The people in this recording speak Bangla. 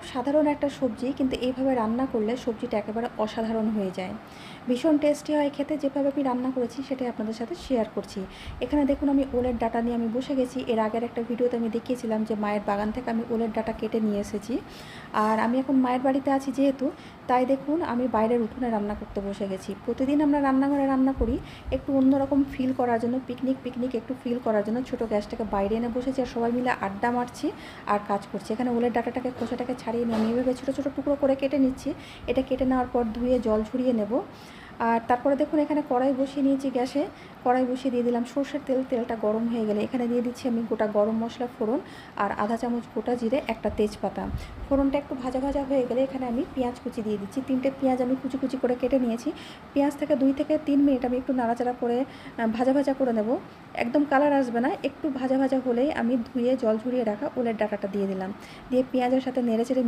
খুব সাধারণ একটা সবজি, কিন্তু এইভাবে রান্না করলে সবজিটা একেবারে অসাধারণ হয়ে যায়। ভীষণ টেস্টি হয় খেতে। যেভাবে আমি রান্না করেছি সেটাই আপনাদের সাথে শেয়ার করছি। এখানে দেখুন আমি ওলের ডাঁটা নিয়ে আমি বসে গেছি। এর আগের একটা ভিডিওতে আমি দেখিয়েছিলাম যে মায়ের বাগান থেকে আমি ওলের ডাঁটা কেটে নিয়ে এসেছি। আর আমি এখন মায়ের বাড়িতে আছি যেহেতু, তাই দেখুন আমি বাইরের উঠোনে রান্না করতে বসে গেছি। প্রতিদিন আমরা রান্নাঘরে রান্না করি, একটু অন্যরকম ফিল করার জন্য, পিকনিক একটু ফিল করার জন্য ছোটো গ্যাসটাকে বাইরে এনে বসেছি আর সবাই মিলে আড্ডা মারছি আর কাজ করছি। এখানে ওলের ডাঁটাটাকে খোসাটাকে ছাড়িয়ে নিয়ে আমি এভাবে ছোটো ছোটো টুকরো করে কেটে নিচ্ছি। এটা কেটে নেওয়ার পর ধুয়ে জল ঝরিয়ে নেব। আর তারপরে দেখুন এখানে কড়াই বসিয়ে নিয়েছি গ্যাসে। কড়াই বসিয়ে দিয়ে দিলাম সর্ষের তেল। তেলটা গরম হয়ে গেলে এখানে দিয়ে দিচ্ছি আমি গোটা গরম মশলা ফোড়ন আর আধা চামচ গোটা জিরে, একটা তেজপাতা। ফোড়নটা একটু ভাজা ভাজা হয়ে গেলে এখানে আমি পেঁয়াজ কুচি দিয়ে দিচ্ছি। 3টে পেঁয়াজ আমি কুচি কুচি করে কেটে নিয়েছি। পেঁয়াজ থেকে 2 থেকে 3 মিনিট আমি একটু নাড়াচাড়া করে ভাজা ভাজা করে নেব। একদম কালার আসবে না, একটু ভাজা ভাজা হলেই আমি ধুয়ে জল ঝরিয়ে রাখা ওলের ডাঁটাটা দিয়ে দিলাম। দিয়ে পেঁয়াজের সাথে নেড়েচেড়ে